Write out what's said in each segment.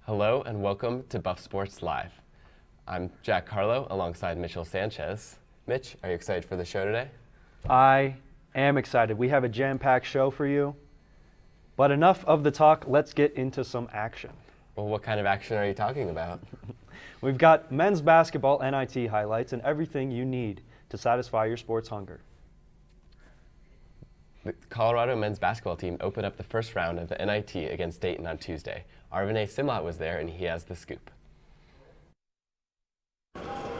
Hello and welcome to BuffSports Live. I'm Jack Carlo alongside Mitchell Sanchez. Mitch, are you excited for the show today? I am excited. We have a jam-packed show for you. But enough of the talk, let's get into some action. Well, what kind of action are you talking about? We've got men's basketball NIT highlights and everything you need to satisfy your sports hunger. The Colorado men's basketball team opened up the first round of the NIT against Dayton on Tuesday. Arvinay Simlat was there and he has the scoop.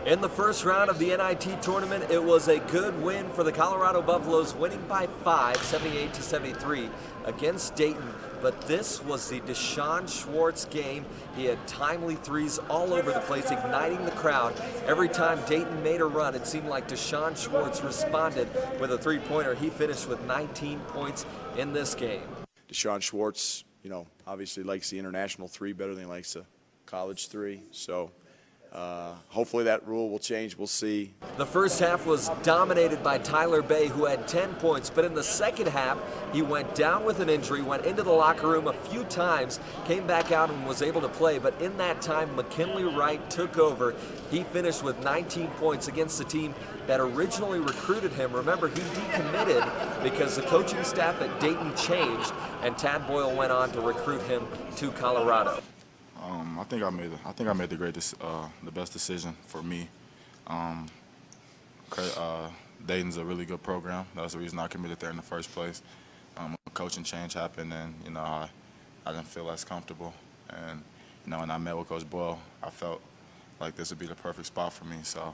In the first round of the NIT tournament, it was a good win for the Colorado Buffaloes, winning by 5, 78-73 against Dayton. But this was the Deshaun Schwartz game. He had timely threes all over the place, igniting the crowd. Every time Dayton made a run, it seemed like Deshaun Schwartz responded with a three-pointer. He finished with 19 points in this game. Deshaun Schwartz, obviously likes the international three better than he likes the college three. So hopefully that rule will change. We'll see. The first half was dominated by Tyler Bay, who had 10 points. But in the second half, he went down with an injury, went into the locker room a few times, came back out and was able to play. But in that time, McKinley Wright took over. He finished with 19 points against the team that originally recruited him. Remember, he decommitted because the coaching staff at Dayton changed, and Tad Boyle went on to recruit him to Colorado. I think I made the best decision for me. Dayton's a really good program. That's the reason I committed there in the first place. A coaching change happened, and I didn't feel as comfortable. And when I met with Coach Boyle, I felt like this would be the perfect spot for me. So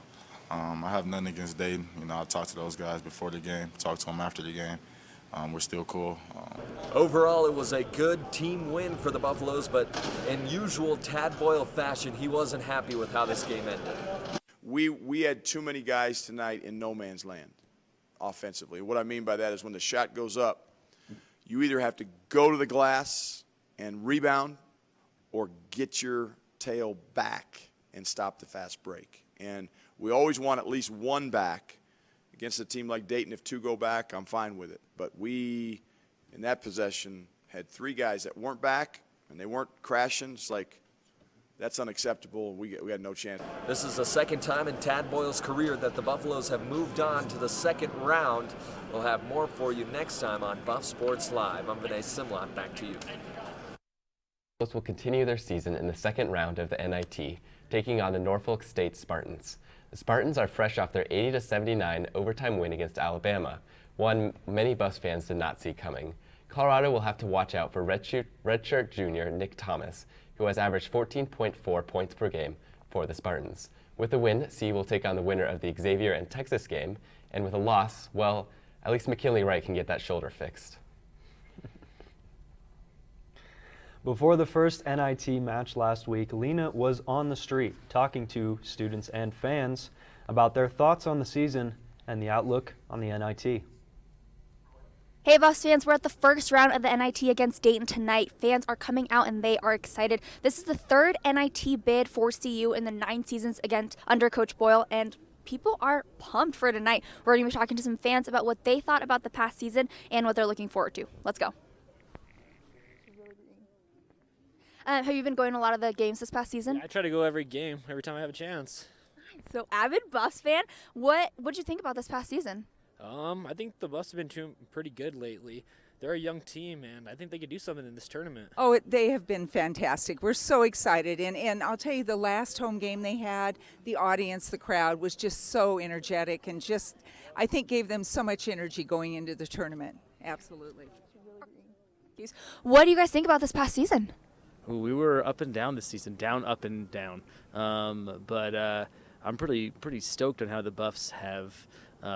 I have nothing against Dayton. I talked to those guys before the game, talked to them after the game. We're still cool. Overall, it was a good team win for the Buffaloes, but in usual Tad Boyle fashion, he wasn't happy with how this game ended. We had too many guys tonight in no man's land offensively. What I mean by that is when the shot goes up, you either have to go to the glass and rebound or get your tail back and stop the fast break. And we always want at least one back. Against a team like Dayton, if two go back, I'm fine with it. But we, in that possession, had three guys that weren't back, and they weren't crashing. It's like, that's unacceptable. We had no chance. This is the second time in Tad Boyle's career that the Buffaloes have moved on to the second round. We'll have more for you next time on Buff Sports Live. I'm Vinay Simlat. Back to you. Will continue their season in the second round of the NIT, taking on the Norfolk State Spartans. The Spartans are fresh off their 80-79 overtime win against Alabama, one many Buffs fans did not see coming. Colorado will have to watch out for redshirt junior Nick Thomas, who has averaged 14.4 points per game for the Spartans. With a win, C will take on the winner of the Xavier and Texas game, and with a loss, well, at least McKinley Wright can get that shoulder fixed. Before the first NIT match last week, Lena was on the street talking to students and fans about their thoughts on the season and the outlook on the NIT. Hey Buffs fans, we're at the first round of the NIT against Dayton tonight. Fans are coming out and they are excited. This is the third NIT bid for CU in the 9 seasons under Coach Boyle, and people are pumped for tonight. We're going to be talking to some fans about what they thought about the past season and what they're looking forward to. Let's go. Have you been going to a lot of the games this past season? Yeah, I try to go every game, every time I have a chance. So, avid Buffs fan, what'd you think about this past season? I think the Buffs have been pretty good lately. They're a young team, and I think they could do something in this tournament. Oh, they have been fantastic. We're so excited. And I'll tell you, the last home game they had, the audience, the crowd was just so energetic and just, I think, gave them so much energy going into the tournament. Absolutely. What do you guys think about this past season? We were up and down this season, down, up, and down. But I'm pretty stoked on how the Buffs have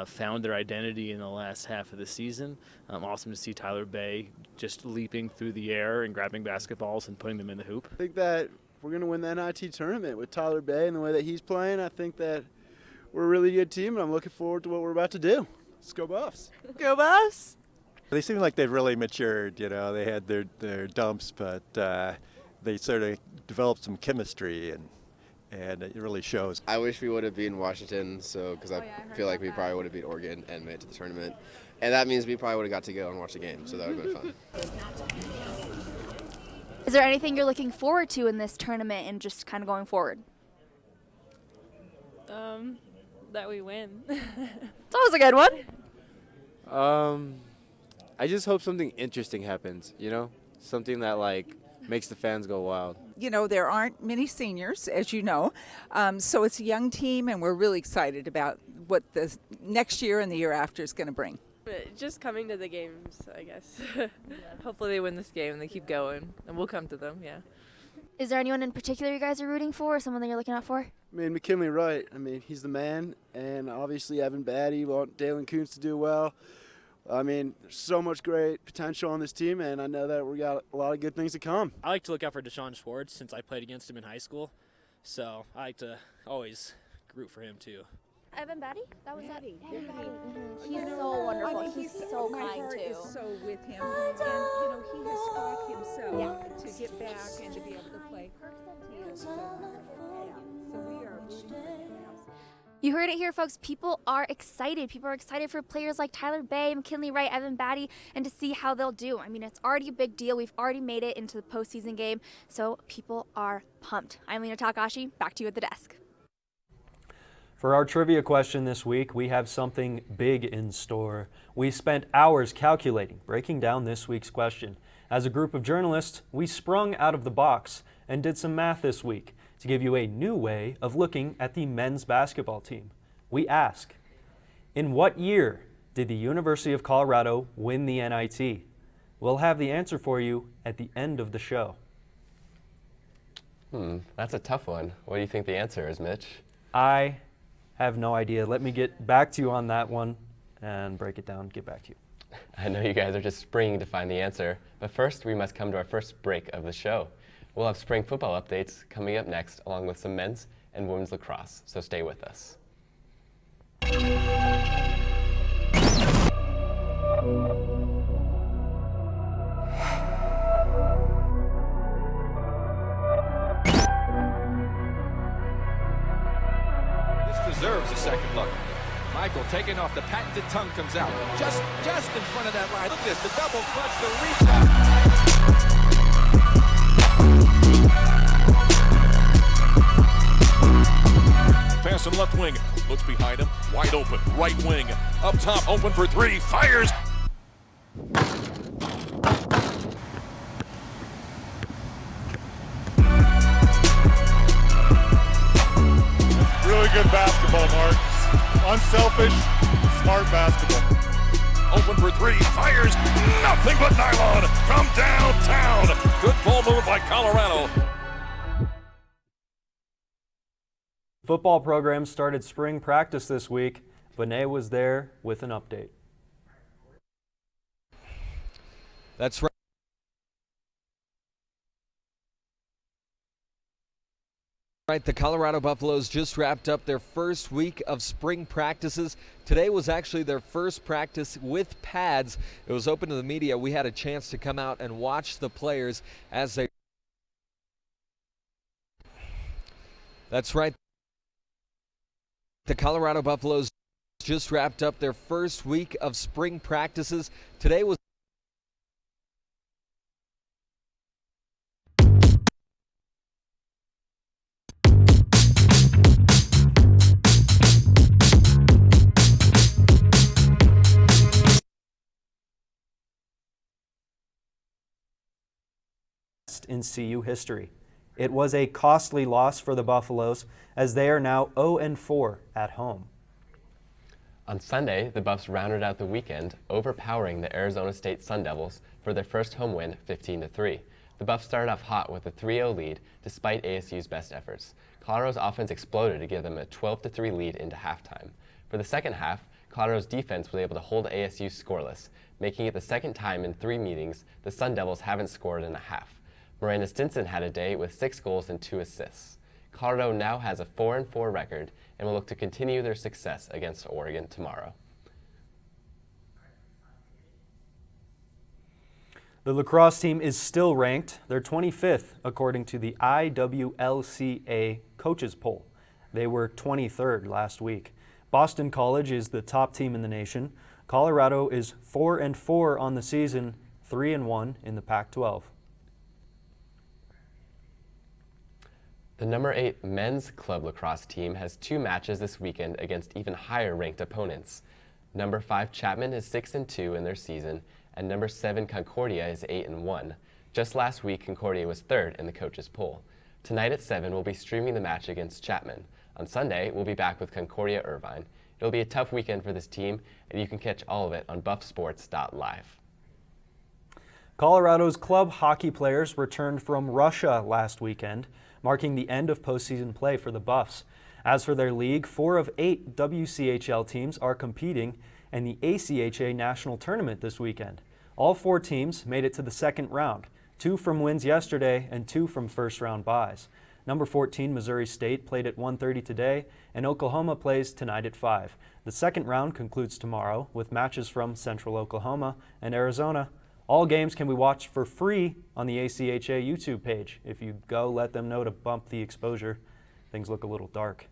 found their identity in the last half of the season. Awesome to see Tyler Bay just leaping through the air and grabbing basketballs and putting them in the hoop. I think that we're going to win the NIT tournament with Tyler Bay and the way that he's playing. I think that we're a really good team, and I'm looking forward to what we're about to do. Let's go Buffs. Go Buffs! They seem like they've really matured. They had their dumps, but they sort of developed some chemistry, and it really shows. I wish we would have beaten Washington, because I feel like we probably would have beat Oregon and made it to the tournament. And that means we probably would have got to go and watch the game, so that would have been fun. Is there anything you're looking forward to in this tournament and just kind of going forward? That we win. It's always a good one. I just hope something interesting happens, something that makes the fans go wild. There aren't many seniors, as you know, so it's a young team, and we're really excited about what the next year and the year after is going to bring. Just coming to the games, I guess. Hopefully they win this game and they keep going, and we'll come to them, yeah. Is there anyone in particular you guys are rooting for, or someone that you're looking out for? McKinley Wright. He's the man, and obviously Evan Batty. We want Dalen Kuntz to do well. There's so much great potential on this team, and I know that we got a lot of good things to come. I like to look out for Deshaun Schwartz since I played against him in high school, so I like to always root for him too. Evan Batty? That was Batty. Mm-hmm. He's so wonderful. He's so my kind heart too. is so with him, and he has fought himself to get back and to be able to play. He is so wonderful. So we are rooting for him. You heard it here, folks. People are excited. People are excited for players like Tyler Bay, McKinley Wright, Evan Batty, and to see how they'll do. It's already a big deal. We've already made it into the postseason game, so people are pumped. I'm Lena Takashi. Back to you at the desk. For our trivia question this week, we have something big in store. We spent hours calculating, breaking down this week's question. As a group of journalists, we sprung out of the box and did some math this week to give you a new way of looking at the men's basketball team. We ask, in what year did the University of Colorado win the NIT? We'll have the answer for you at the end of the show. That's a tough one. What do you think the answer is, Mitch? I have no idea. Let me get back to you on that one and break it down, get back to you. I know you guys are just springing to find the answer, but first we must come to our first break of the show. We'll have spring football updates coming up next, along with some men's and women's lacrosse, so stay with us. Deserves a second look. Michael taking off, the patented tongue comes out. Just in front of that line. Look at this, the double clutch, the rebound. Pass in left wing, looks behind him, wide open, right wing, up top, open for three, fires! Really good basketball, Mark. Unselfish, smart basketball. Open for three, fires, nothing but nylon from downtown. Good ball move by Colorado. Football program started spring practice this week. Vinay was there with an update. That's right. Right, the Colorado Buffaloes just wrapped up their first week of spring practices. Today was actually their first practice with pads. It was open to the media. We had a chance to come out and watch the players as they... That's right. The Colorado Buffaloes just wrapped up their first week of spring practices. Today was in CU history. It was a costly loss for the Buffaloes as they are now 0-4 at home. On Sunday, the Buffs rounded out the weekend, overpowering the Arizona State Sun Devils for their first home win, 15-3. The Buffs started off hot with a 3-0 lead despite ASU's best efforts. Colorado's offense exploded to give them a 12-3 lead into halftime. For the second half, Colorado's defense was able to hold ASU scoreless, making it the second time in 3 meetings the Sun Devils haven't scored in a half. Miranda Stinson had a day with 6 goals and 2 assists. Colorado now has a 4-4 record and will look to continue their success against Oregon tomorrow. The lacrosse team is still ranked. They're 25th according to the IWLCA coaches poll. They were 23rd last week. Boston College is the top team in the nation. Colorado is 4-4 on the season, 3-1 in the Pac-12. The number 8 men's club lacrosse team has 2 matches this weekend against even higher ranked opponents. Number 5 Chapman is 6-2 in their season, and number 7 Concordia is 8-1. Just last week, Concordia was 3rd in the coaches' poll. Tonight at 7, we'll be streaming the match against Chapman. On Sunday, we'll be back with Concordia Irvine. It'll be a tough weekend for this team, and you can catch all of it on BuffSports.live. Colorado's club hockey players returned from Russia last weekend, marking the end of postseason play for the Buffs. As for their league, 4 of 8 WCHL teams are competing in the ACHA National Tournament this weekend. All 4 teams made it to the second round, 2 from wins yesterday and 2 from first-round byes. Number 14 Missouri State played at 1:30 today, and Oklahoma plays tonight at 5. The second round concludes tomorrow with matches from Central Oklahoma and Arizona. All games can be watched for free on the ACHA YouTube page. If you go, let them know to bump the exposure. Things look a little dark.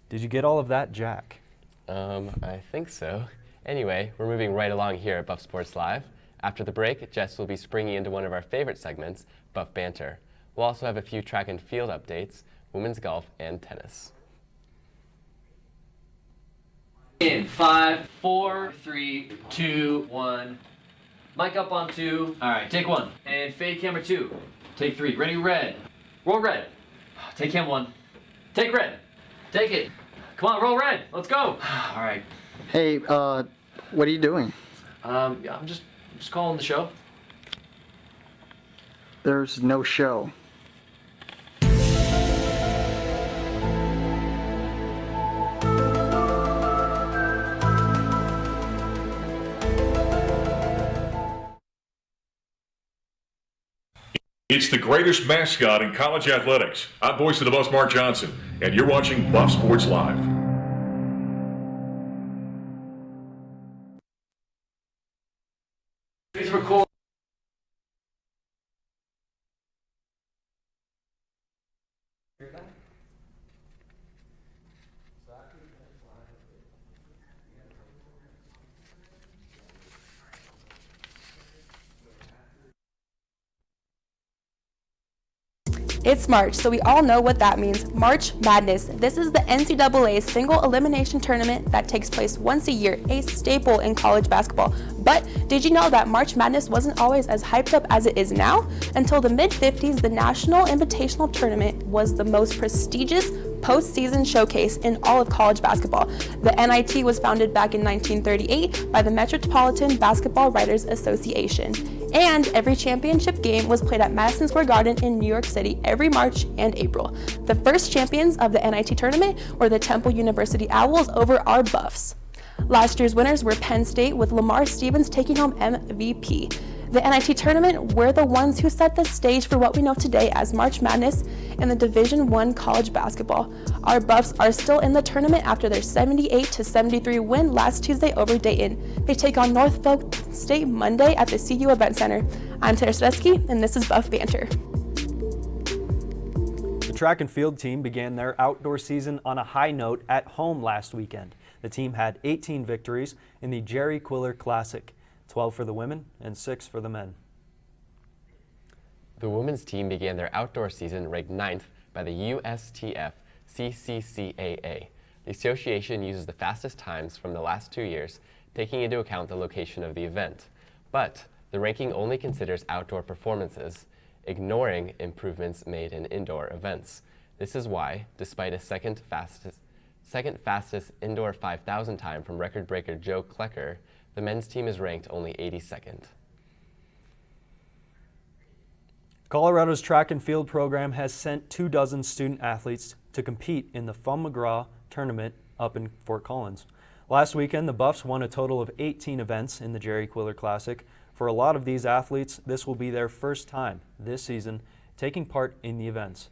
Did you get all of that, Jack? I think so. Anyway, we're moving right along here at Buff Sports Live. After the break, Jess will be springing into one of our favorite segments, Buff Banter. We'll also have a few track and field updates, women's golf, and tennis. In 5, 4, 3, 2, 1. Mic up on 2. All right, take 1. And fade camera 2. Take 3. Ready, red. Roll red. Take cam 1. Take red. Take it. Come on, roll red. Let's go. All right. Hey, what are you doing? Yeah, I'm just calling the show. There's no show. It's the greatest mascot in college athletics. I'm voice of the Buffs, Mark Johnson, and you're watching Buff Sports Live. Please record. It's March, so we all know what that means. March Madness. This is the NCAA single elimination tournament that takes place once a year, a staple in college basketball. But did you know that March Madness wasn't always as hyped up as it is now? Until the mid-50s, the National Invitational Tournament was the most prestigious postseason showcase in all of college basketball. The NIT was founded back in 1938 by the Metropolitan Basketball Writers Association. And every championship game was played at Madison Square Garden in New York City every March and April. The first champions of the NIT tournament were the Temple University Owls over our Buffs. Last year's winners were Penn State, with Lamar Stevens taking home MVP. The NIT tournament were the ones who set the stage for what we know today as March Madness in the Division I college basketball. Our Buffs are still in the tournament after their 78-73 win last Tuesday over Dayton. They take on Norfolk State Monday at the CU Event Center. I'm Tara Stesky, and this is Buff Banter. The track and field team began their outdoor season on a high note at home last weekend. The team had 18 victories in the Jerry Quiller Classic, 12 for the women and 6 for the men. The women's team began their outdoor season ranked 9th by the USTF CCCAA. The association uses the fastest times from the last 2 years, taking into account the location of the event. But the ranking only considers outdoor performances, ignoring improvements made in indoor events. This is why, despite a second fastest indoor 5,000 time from record breaker Joe Klecker, the men's team is ranked only 82nd. Colorado's track and field program has sent 24 student athletes to compete in the Fun McGraw tournament up in Fort Collins. Last weekend, the Buffs won a total of 18 events in the Jerry Quiller Classic. For a lot of these athletes, this will be their first time this season taking part in the events.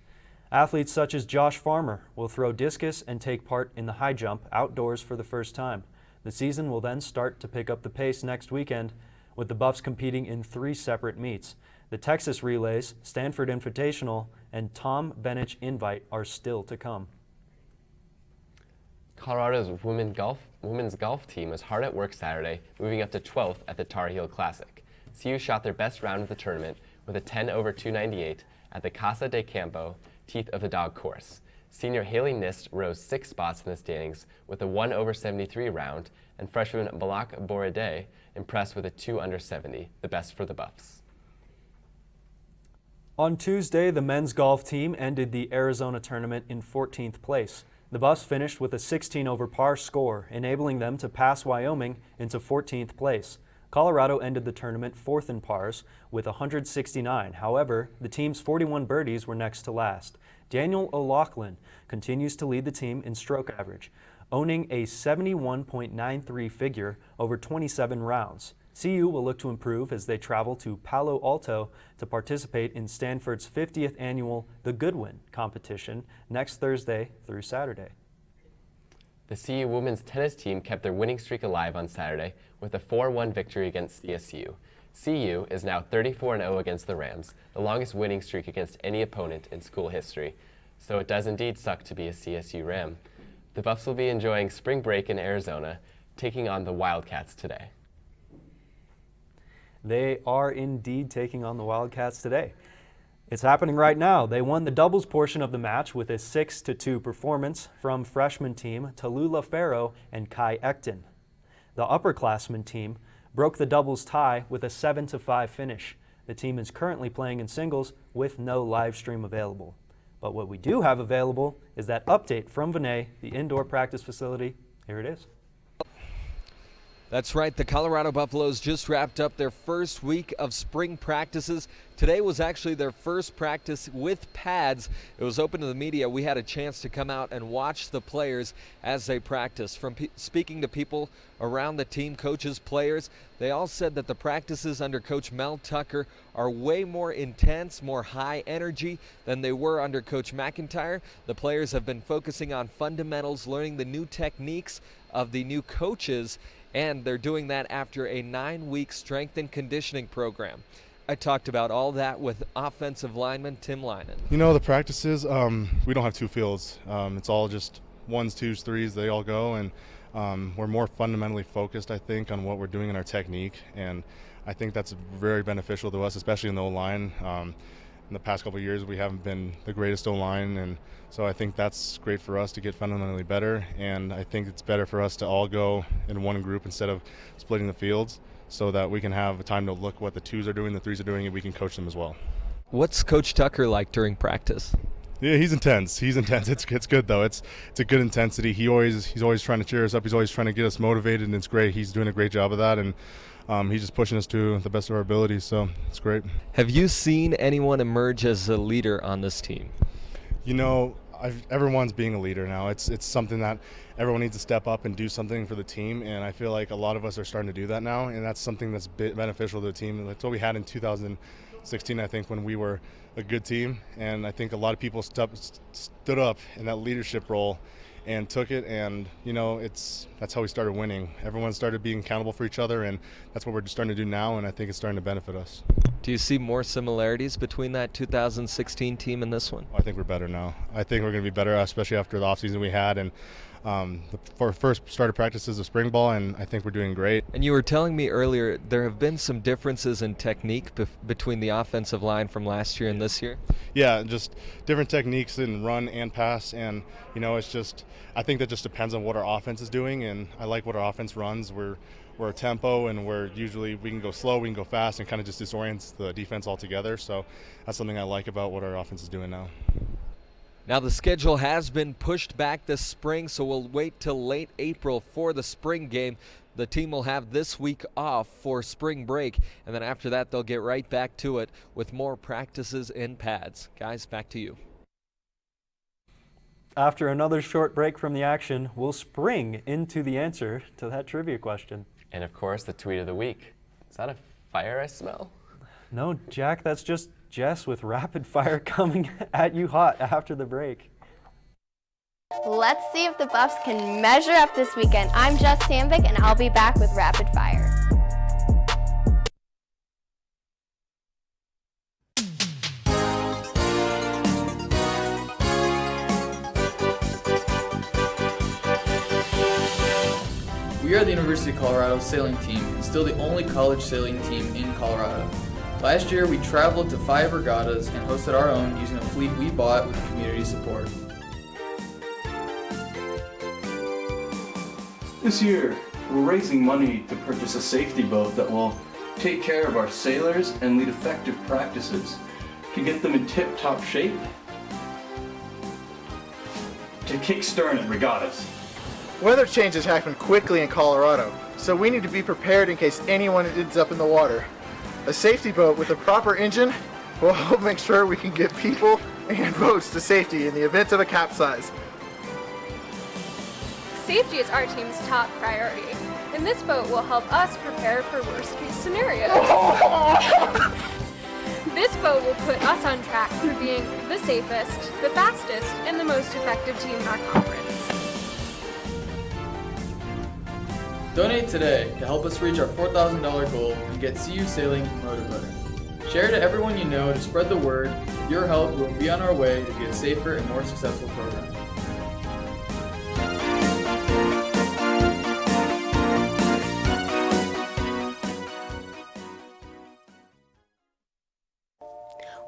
Athletes such as Josh Farmer will throw discus and take part in the high jump outdoors for the first time. The season will then start to pick up the pace next weekend, with the Buffs competing in 3 separate meets. The Texas Relays, Stanford Invitational, and Tom Benich Invite are still to come. Colorado's women's golf team was hard at work Saturday, moving up to 12th at the Tar Heel Classic. CU shot their best round of the tournament with a 10 over 298 at the Casa de Campo Teeth of the Dog course. Senior Haley Nist rose 6 spots in the standings with a 1/73 round, and freshman Balak Boride impressed with a 2/70, the best for the Buffs. On Tuesday, the men's golf team ended the Arizona tournament in 14th place. The Buffs finished with a 16 over par score, enabling them to pass Wyoming into 14th place. Colorado ended the tournament 4th in pars with 169. However, the team's 41 birdies were next to last. Daniel O'Loughlin continues to lead the team in stroke average, owning a 71.93 figure over 27 rounds. CU will look to improve as they travel to Palo Alto to participate in Stanford's 50th annual The Goodwin competition next Thursday through Saturday. The CU women's tennis team kept their winning streak alive on Saturday with a 4-1 victory against CSU. CU is now 34-0 against the Rams, the longest winning streak against any opponent in school history. So it does indeed suck to be a CSU Ram. The Buffs will be enjoying spring break in Arizona, taking on the Wildcats today. They are indeed taking on the Wildcats today. It's happening right now. They won the doubles portion of the match with a 6-2 performance from freshman team Tallulah Farrow and Kai Ekton. The upperclassmen team broke the doubles tie with a 7-5 finish. The team is currently playing in singles with no live stream available. But what we do have available is that update from Vinay, the indoor practice facility. Here it is. That's right, the Colorado Buffaloes just wrapped up their first week of spring practices. Today was actually their first practice with pads. It was open to the media. We had a chance to come out and watch the players as they practice. From speaking to people around the team, coaches, players, they all said that the practices under Coach Mel Tucker are way more intense, more high energy than they were under Coach McIntyre. The players have been focusing on fundamentals, learning the new techniques of the new coaches, and they're doing that after a 9-week strength and conditioning program. I talked about all that with offensive lineman Tim Lynan. You know, the practices, we don't have two fields. It's all just 1s, 2s, 3s. They all go, and we're more fundamentally focused, I think, on what we're doing in our technique, and I think that's very beneficial to us, especially in the O-line. In the past couple of years, we haven't been the greatest O-line, and so I think that's great for us to get fundamentally better, and I think it's better for us to all go in one group instead of splitting the fields so that we can have time to look what the 2s are doing, the 3s are doing, and we can coach them as well. What's Coach Tucker like during practice? Yeah, he's intense. It's good though. It's a good intensity. He's always trying to cheer us up. He's always trying to get us motivated, and it's great. He's doing a great job of that, and he's just pushing us to the best of our abilities, so it's great. Have you seen anyone emerge as a leader on this team? You know, everyone's being a leader now. It's something that everyone needs to step up and do something for the team, and I feel like a lot of us are starting to do that now, and that's something that's beneficial to the team. That's what we had in 2016, I think, when we were a good team, and I think a lot of people stood up in that leadership role and took it, and you know, that's how we started winning. Everyone started being accountable for each other, and that's what we're starting to do now, and I think it's starting to benefit us. Do you see more similarities between that 2016 team and this one? I think we're better now. I think we're going to be better, especially after the offseason we had, and for first started practices of spring ball, and I think we're doing great. And you were telling me earlier there have been some differences in technique between the offensive line from last year and this year? Yeah, just different techniques in run and pass, and you know, it's just, I think that just depends on what our offense is doing, and I like what our offense runs. We're a tempo, and we can go slow, we can go fast, and kind of just disorients the defense altogether. So that's something I like about what our offense is doing now. Now the schedule has been pushed back this spring, so we'll wait till late April for the spring game. The team will have this week off for spring break, and then after that they'll get right back to it with more practices in pads. Guys, back to you. After another short break from the action, we'll spring into the answer to that trivia question. And of course, the tweet of the week. Is that a fire I smell? No, Jack, that's just Jess with rapid fire coming at you hot after the break. Let's see if the Buffs can measure up this weekend. I'm Jess Sandvik, and I'll be back with rapid fire. We are the University of Colorado sailing team, and still the only college sailing team in Colorado. Last year, we traveled to 5 regattas and hosted our own using a fleet we bought with community support. This year, we're raising money to purchase a safety boat that will take care of our sailors and lead effective practices to get them in tip-top shape to kick stern at regattas. Weather changes happen quickly in Colorado, so we need to be prepared in case anyone ends up in the water. A safety boat with a proper engine will help make sure we can get people and boats to safety in the event of a capsize. Safety is our team's top priority, and this boat will help us prepare for worst-case scenarios. This boat will put us on track for being the safest, the fastest, and the most effective team in our conference. Donate today to help us reach our $4,000 goal and get CU Sailing promoted better. Share to everyone you know to spread the word. With your help, we'll be on our way to be a safer and more successful program.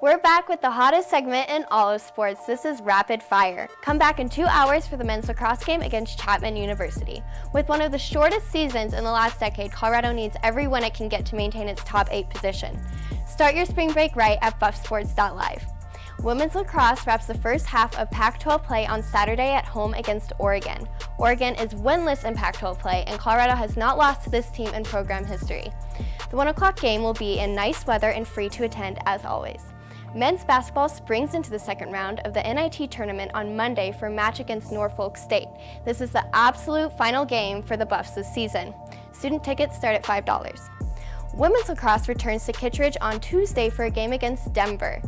We're back with the hottest segment in all of sports. This is Rapid Fire. Come back in 2 hours for the men's lacrosse game against Chapman University. With one of the shortest seasons in the last decade, Colorado needs every win it can get to maintain its top 8 position. Start your spring break right at BuffSports.live. Women's lacrosse wraps the first half of Pac-12 play on Saturday at home against Oregon. Oregon is winless in Pac-12 play, and Colorado has not lost to this team in program history. The 1 o'clock game will be in nice weather and free to attend as always. Men's basketball springs into the second round of the NIT tournament on Monday for a match against Norfolk State. This is the absolute final game for the Buffs this season. Student tickets start at $5. Women's lacrosse returns to Kittredge on Tuesday for a game against Denver.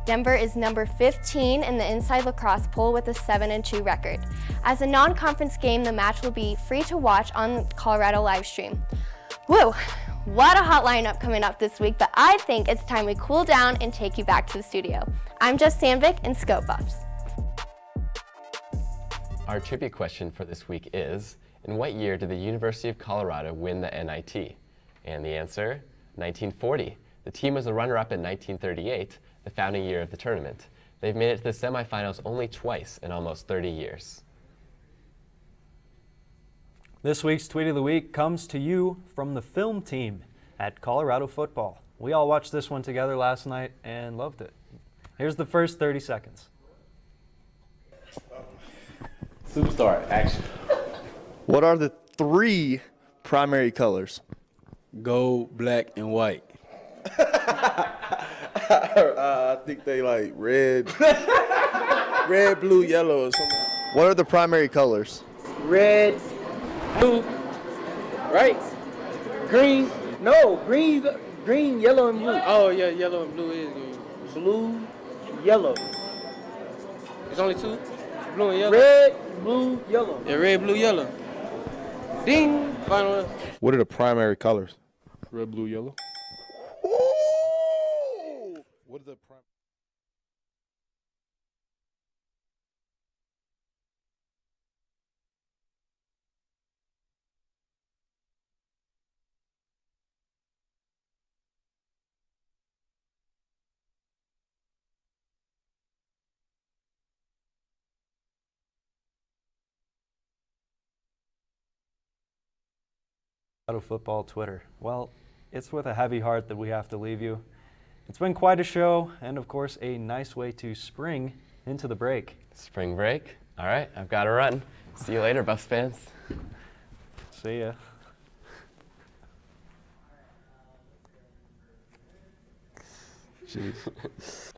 Denver is number 15 in the Inside Lacrosse poll with a 7-2 record. As a non-conference game, the match will be free to watch on Colorado livestream. Woo! What a hot lineup coming up this week, but I think it's time we cool down and take you back to the studio. I'm Jess Sandvik in Scope Buffs. Our trivia question for this week is, in what year did the University of Colorado win the NIT? And the answer, 1940. The team was the runner-up in 1938, the founding year of the tournament. They've made it to the semifinals only twice in almost 30 years. This week's Tweet of the Week comes to you from the film team at Colorado football. We all watched this one together last night and loved it. Here's the first 30 seconds. Superstar, action. What are the 3 primary colors? Gold, black, and white. I think they like red, red, blue, yellow, or something. What are the primary colors? Red, blue, right? Green, no, green, yellow, and blue. Oh yeah, yellow and blue is green. Blue, yellow. It's only 2? Blue and yellow? Red, blue, yellow. Yeah, red, blue, yellow. Ding! Final. What are the primary colors? Red, blue, yellow. What are the Colorado football Twitter. Well, it's with a heavy heart that we have to leave you. It's been quite a show, and of course, a nice way to spring into the break. Spring break? All right, I've got to run. See you later, Buffs fans. See ya. Jeez.